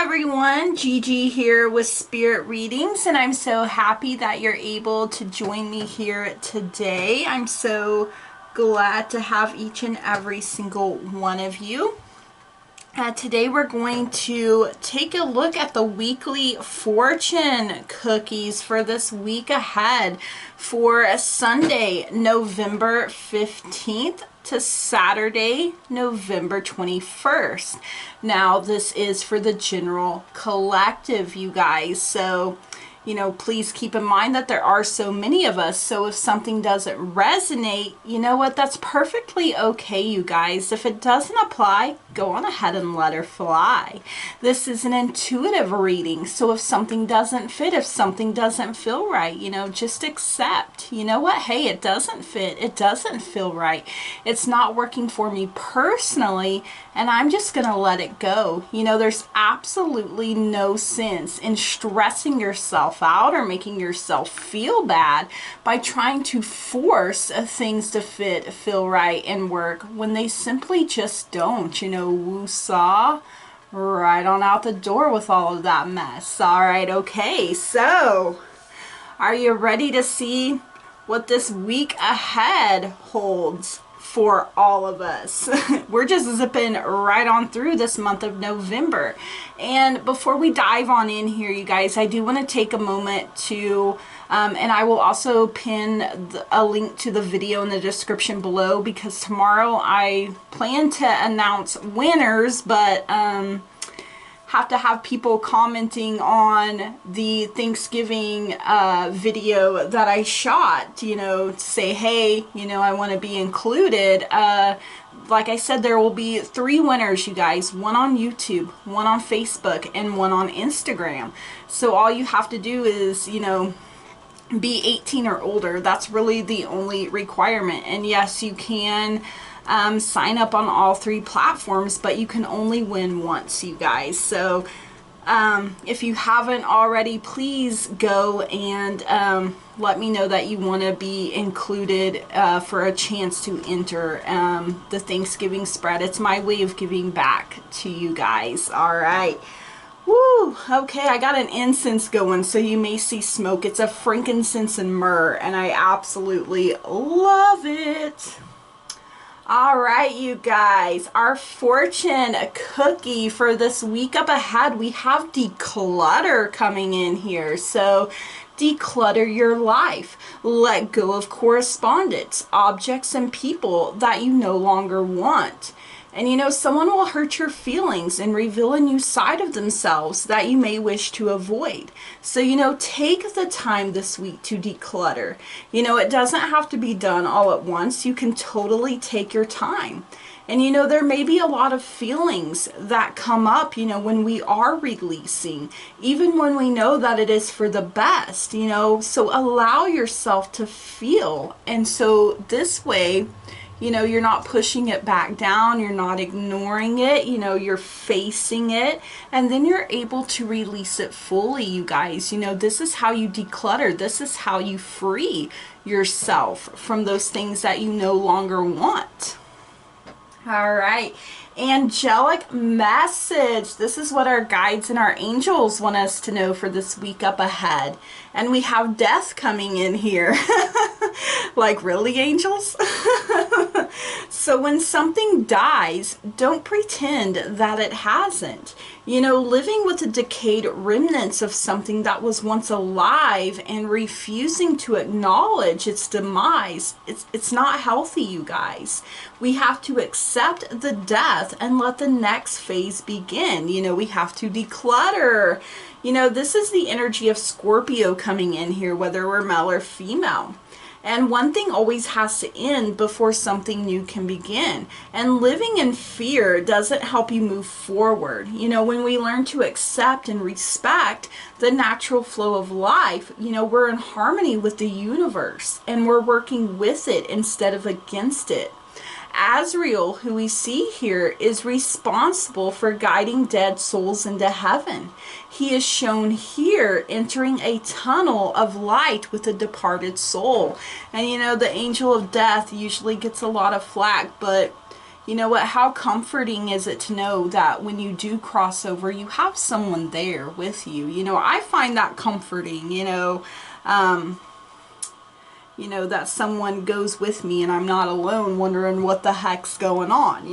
everyone, Gigi here with Spirit Readings, and I'm so happy that you're able to join me here today. I'm so glad to have each and every single one of you. Today we're going to take a look at the weekly fortune cookies for this week ahead for Sunday, November 15th to Saturday, November 21st. Now, this is for the general collective, you guys. So, please keep in mind that there are so many of us. So if something doesn't resonate, you know what? That's perfectly okay, you guys. If it doesn't apply, go on ahead and let her fly. This is an intuitive reading. So if something doesn't fit, if something doesn't feel right, just accept. You know what? Hey, it doesn't fit. It doesn't feel right. It's not working for me personally, and I'm just going to let it go. There's absolutely no sense in stressing yourself out or making yourself feel bad by trying to force things to fit, feel right, and work when they simply just don't. Woo-saw, right on out the door with all of that mess. All right, okay, so are you ready to see what this week ahead holds for all of us? We're just zipping right on through this month of November. And before we dive on in here, you guys, I do want to take a moment to and I will also pin a link to the video in the description below, because tomorrow I plan to announce winners, but have to have people commenting on the Thanksgiving video that I shot, to say, hey, I want to be included. Like I said, there will be 3 winners, you guys. One on YouTube, one on Facebook, and one on Instagram. So all you have to do is, be 18 or older. That's really the only requirement. And yes, you can sign up on all 3 platforms, but you can only win once, you guys. So if you haven't already, please go and let me know that you want to be included for a chance to enter the Thanksgiving spread. It's my way of giving back to you guys. All right. Woo! Okay, I got an incense going, so you may see smoke. It's a frankincense and myrrh, and I absolutely love it. All right, you guys, our fortune cookie for this week up ahead, we have declutter coming in here. So declutter your life. Let go of correspondence, objects, and people that you no longer want. And someone will hurt your feelings and reveal a new side of themselves that you may wish to avoid. So, take the time this week to declutter. It doesn't have to be done all at once. You can totally take your time. And there may be a lot of feelings that come up, when we are releasing, even when we know that it is for the best, so allow yourself to feel. And so this way, you're not pushing it back down, you're not ignoring it, you're facing it, and then you're able to release it fully, you guys. This is how you declutter. This is how you free yourself from those things that you no longer want. All right. Angelic message. This is what our guides and our angels want us to know for this week up ahead. And we have death coming in here. Like, really, angels? So when something dies, don't pretend that it hasn't. Living with the decayed remnants of something that was once alive and refusing to acknowledge its demise, it's not healthy, you guys. We have to accept the death and let the next phase begin. We have to declutter. This is the energy of Scorpio coming in here, whether we're male or female. And one thing always has to end before something new can begin. And living in fear doesn't help you move forward. When we learn to accept and respect the natural flow of life, we're in harmony with the universe and we're working with it instead of against it. Azrael, who we see here, is responsible for guiding dead souls into heaven. He is shown here entering a tunnel of light with a departed soul. And the angel of death usually gets a lot of flack, but You know what, how comforting is it to know that when you do cross over, you have someone there with you? You know, I find that comforting, that someone goes with me and I'm not alone wondering what the heck's going on,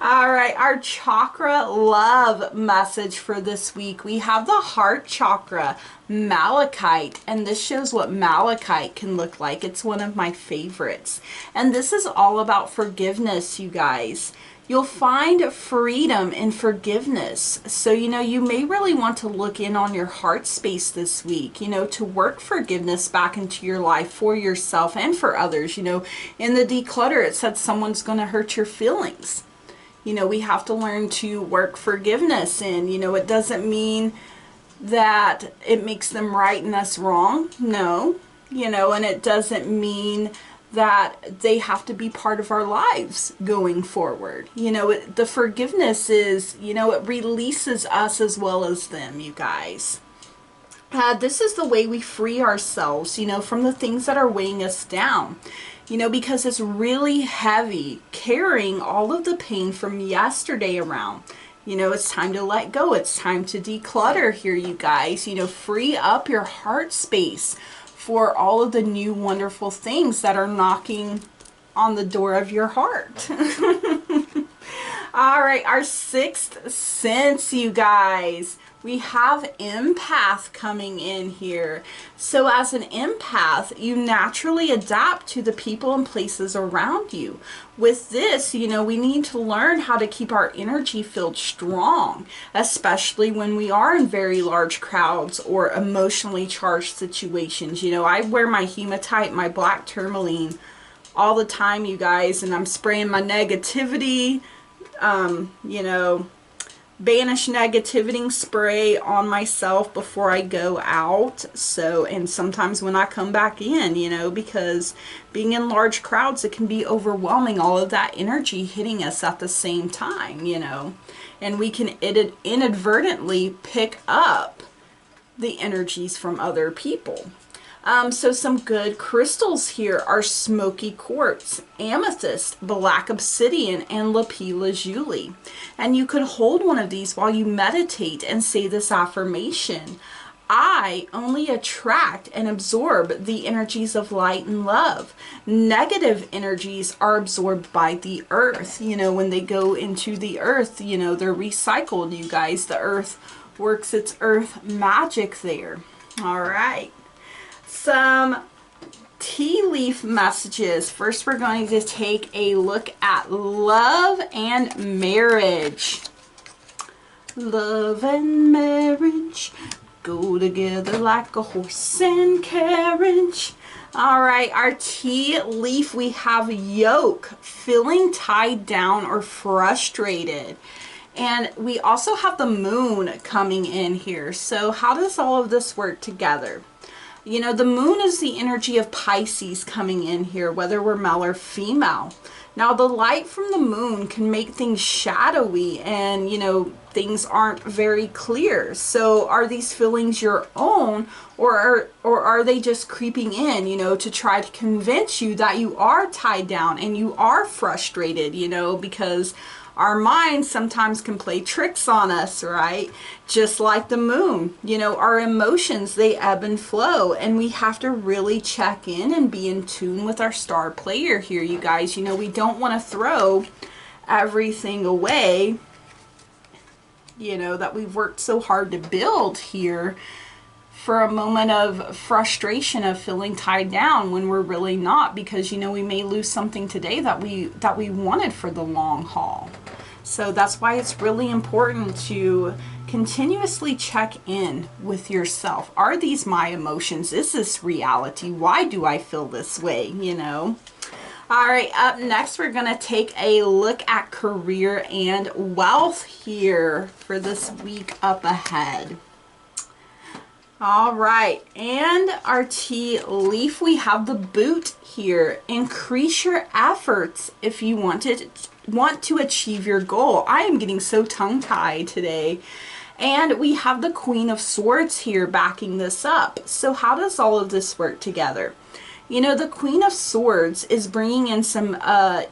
All right, our chakra love message for this week. We have the heart chakra, malachite, and this shows what malachite can look like. It's one of my favorites. And this is all about forgiveness, you guys. You'll find freedom in forgiveness. So, you may really want to look in on your heart space this week, to work forgiveness back into your life for yourself and for others. In the declutter, it said someone's going to hurt your feelings. We have to learn to work forgiveness in. It doesn't mean that it makes them right and us wrong. No. And it doesn't mean that they have to be part of our lives going forward. The forgiveness is, it releases us as well as them, you guys. This is the way we free ourselves, from the things that are weighing us down. Because it's really heavy carrying all of the pain from yesterday around. It's time to let go. It's time to declutter here, you guys. Free up your heart space for all of the new wonderful things that are knocking on the door of your heart. All right, our sixth sense, you guys. We have empath coming in here. So as an empath, you naturally adapt to the people and places around you. With this, we need to learn how to keep our energy field strong, especially when we are in very large crowds or emotionally charged situations. I wear my hematite, my black tourmaline all the time, you guys, and I'm spraying my negativity, banish negativity spray on myself before I go out. So, and sometimes when I come back in, because being in large crowds, it can be overwhelming, all of that energy hitting us at the same time, and we can inadvertently pick up the energies from other people. So some good crystals here are smoky quartz, amethyst, black obsidian, and lapis lazuli. And you could hold one of these while you meditate and say this affirmation: I only attract and absorb the energies of light and love. Negative energies are absorbed by the earth. When they go into the earth, they're recycled, you guys. The earth works its earth magic there. All right. Some tea leaf messages. First, we're going to take a look at love and marriage. Love and marriage go together like a horse and carriage. All right, our tea leaf, we have yoke, feeling tied down or frustrated. And we also have the moon coming in here. So how does all of this work together? The moon is the energy of Pisces coming in here, whether we're male or female. Now, the light from the moon can make things shadowy and, things aren't very clear. So are these feelings your own, or are they just creeping in, to try to convince you that you are tied down and you are frustrated, because our minds sometimes can play tricks on us, right? Just like the moon. Our emotions, they ebb and flow, and we have to really check in and be in tune with our star player here, you guys. We don't want to throw everything away, that we've worked so hard to build here for a moment of frustration of feeling tied down when we're really not, because we may lose something today that we wanted for the long haul. So that's why it's really important to continuously check in with yourself. Are these my emotions? Is this reality? Why do I feel this way? All right, up next, we're going to take a look at career and wealth here for this week up ahead. All right, and our tea leaf, we have the boot here. Increase your efforts if you want to achieve your goal. I am getting so tongue-tied today. And we have the Queen of Swords here backing this up. So how does all of this work together? You know, the Queen of Swords is bringing in some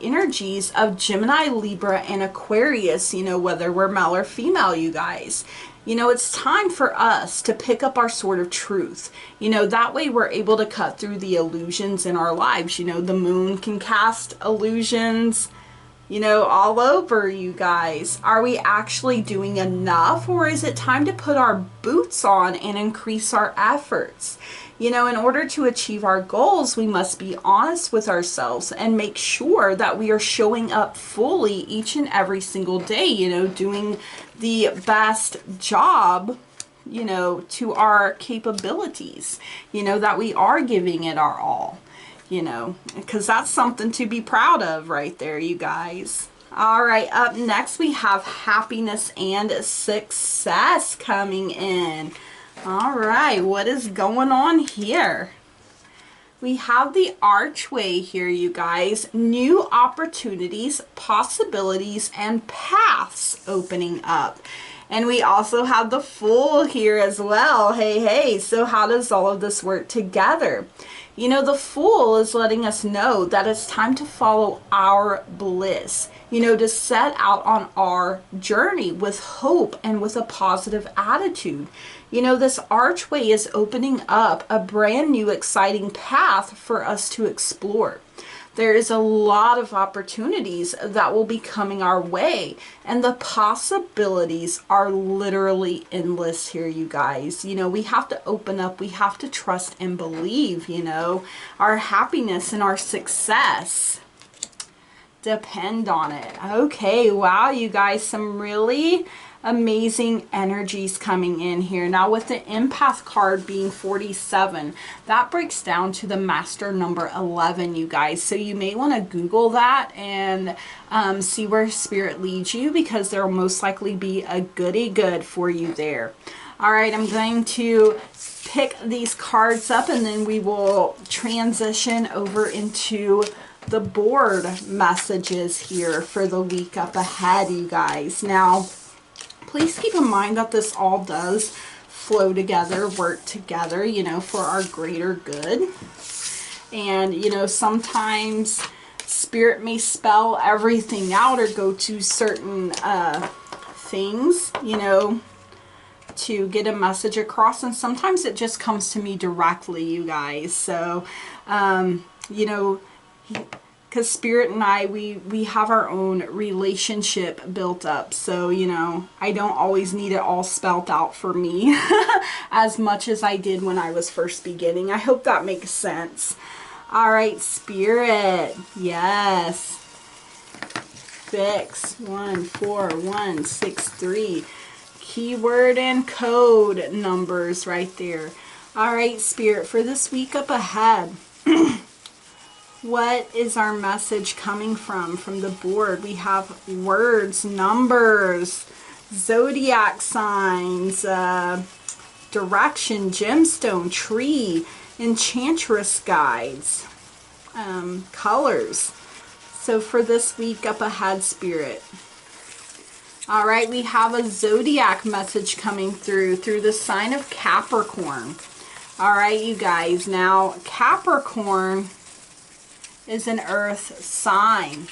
energies of Gemini, Libra, and Aquarius, you know, whether we're male or female, you guys. You know, it's time for us to pick up our sword of truth. You know, that way we're able to cut through the illusions in our lives. You know, the moon can cast illusions, you know, all over, you guys. Are we actually doing enough, or is it time to put our boots on and increase our efforts? You know, in order to achieve our goals, we must be honest with ourselves and make sure that we are showing up fully each and every single day, you know, doing the best job, you know, to our capabilities, you know, that we are giving it our all, you know, because that's something to be proud of right there, you guys. All right, up next we have happiness and success coming in. All right, what is going on here? We have the archway here, you guys. New opportunities, possibilities, and paths opening up. And we also have the Fool here as well. Hey, hey, so how does all of this work together? You know, the Fool is letting us know that it's time to follow our bliss, you know, to set out on our journey with hope and with a positive attitude. You know, this archway is opening up a brand new exciting path for us to explore. There is a lot of opportunities that will be coming our way, and the possibilities are literally endless here, you guys. You know, we have to open up, we have to trust and believe, you know, our happiness and our success depend on it. Okay, wow, you guys, some really amazing energies coming in here. Now with the empath card being 47, that breaks down to the master number 11, you guys. So you may want to Google that and see where spirit leads you, because there will most likely be a goody good for you there. All right, I'm going to pick these cards up and then we will transition over into the board messages here for the week up ahead, you guys. Now, please keep in mind that this all does flow together, work together, you know, for our greater good. And, you know, sometimes spirit may spell everything out or go to certain things, you know, to get a message across. And sometimes it just comes to me directly, you guys. So, you know, because Spirit and I, we have our own relationship built up. So, you know, I don't always need it all spelt out for me as much as I did when I was first beginning. I hope that makes sense. All right, Spirit. Yes. Fix 14163. Keyword and code numbers right there. All right, Spirit, for this week up ahead. What is our message coming from the board? We have words, numbers, zodiac signs, direction, gemstone, tree, enchantress guides, colors. So for this week up ahead, Spirit. All right, we have a zodiac message coming through the sign of Capricorn. All right, you guys. Now, Capricorn is an earth sign,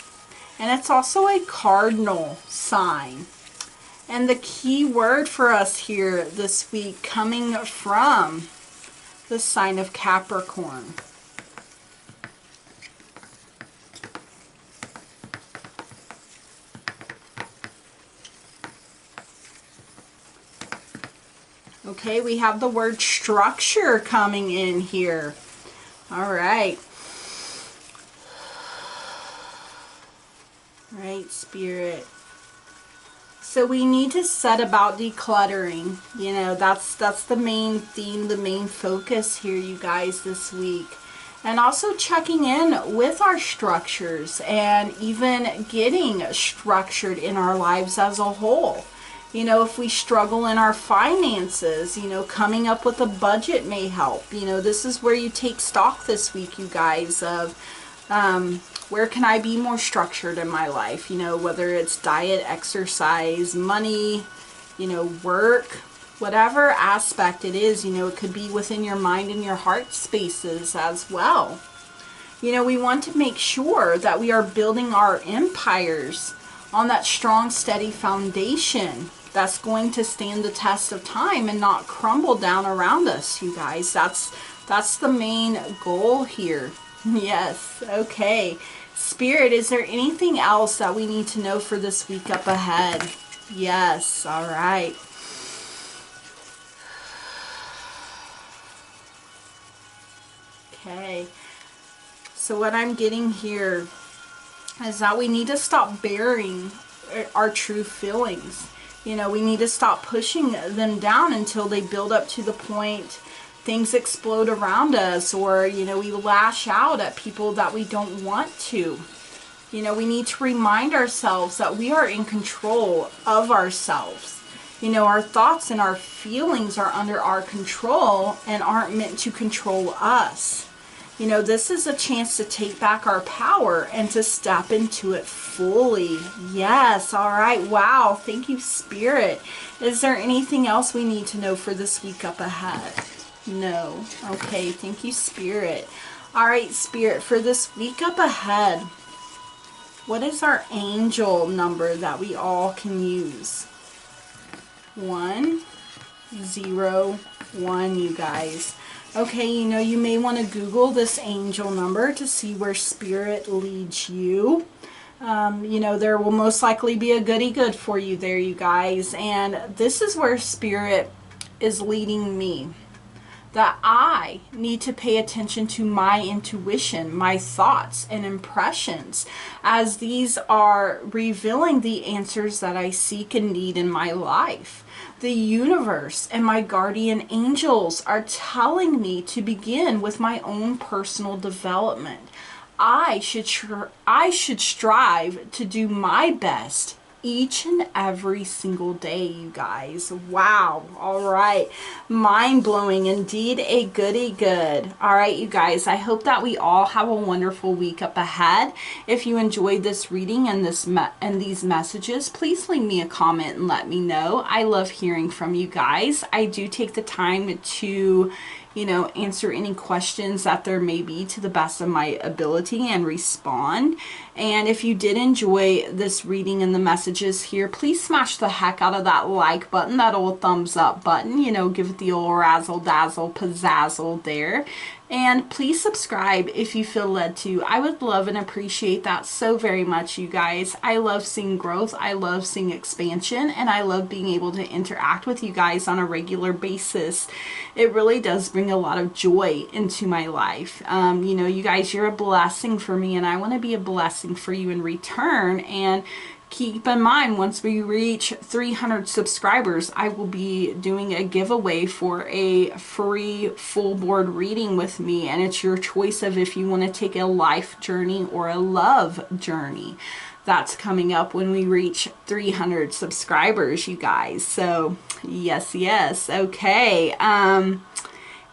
and it's also a cardinal sign. And the key word for us here this week coming from the sign of Capricorn. Okay, we have the word structure coming in here. All right. Right, Spirit. So we need to set about decluttering. You know, that's the main theme, the main focus here, you guys, this week. And also checking in with our structures and even getting structured in our lives as a whole. You know, if we struggle in our finances, you know, coming up with a budget may help. You know, this is where you take stock this week, you guys, of where can I be more structured in my life? You know, whether it's diet, exercise, money, you know, work, whatever aspect it is, you know, it could be within your mind and your heart spaces as well. You know, we want to make sure that we are building our empires on that strong, steady foundation that's going to stand the test of time and not crumble down around us, you guys. That's the main goal here. Yes, okay. Spirit, is there anything else that we need to know for this week up ahead? Yes, all right. Okay. So what I'm getting here is that we need to stop burying our true feelings. You know, we need to stop pushing them down until they build up to the point things explode around us, or, you know, we lash out at people that we don't want to. You know, we need to remind ourselves that we are in control of ourselves. You know, our thoughts and our feelings are under our control and aren't meant to control us. You know, this is a chance to take back our power and to step into it fully. Yes, all right. Wow. Thank you, Spirit. Is there anything else we need to know for this week up ahead? No. Okay. Thank you, Spirit. All right, Spirit, for this week up ahead, what is our angel number that we all can use? 1, 0, 1, you guys. Okay, you know, you may want to Google this angel number to see where Spirit leads you. You know, there will most likely be a goody good for you there, you guys. And this is where Spirit is leading me. That I need to pay attention to my intuition, my thoughts and impressions, as these are revealing the answers that I seek and need in my life. The universe and my guardian angels are telling me to begin with my own personal development. I should strive to do my best each and every single day, you guys. Wow. All right. Mind-blowing. Indeed, a goody good. All right, you guys. I hope that we all have a wonderful week up ahead. If you enjoyed this reading and these messages, please leave me a comment and let me know. I love hearing from you guys. I do take the time to, you know, answer any questions that there may be to the best of my ability and respond. And if you did enjoy this reading and the messages here, please smash the heck out of that like button, that old thumbs up button, you know, give it the old razzle dazzle pizzazzle there. And please subscribe if you feel led to. I would love and appreciate that so very much, you guys. I love seeing growth. I love seeing expansion. And I love being able to interact with you guys on a regular basis. It really does bring a lot of joy into my life. You know, you guys, you're a blessing for me. And I want to be a blessing for you in return. And keep in mind, once we reach 300 subscribers, I will be doing a giveaway for a free full board reading with me. And it's your choice of if you want to take a life journey or a love journey. That's coming up when we reach 300 subscribers, you guys. So yes, yes. Okay.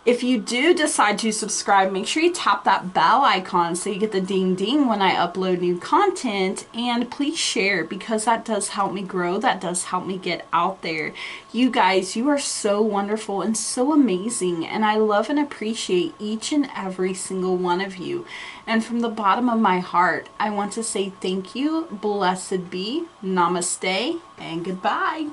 If you do decide to subscribe, make sure you tap that bell icon so you get the ding ding when I upload new content. And please share, because that does help me grow. That does help me get out there. You guys, you are so wonderful and so amazing. And I love and appreciate each and every single one of you. And from the bottom of my heart, I want to say thank you, blessed be, namaste, and goodbye.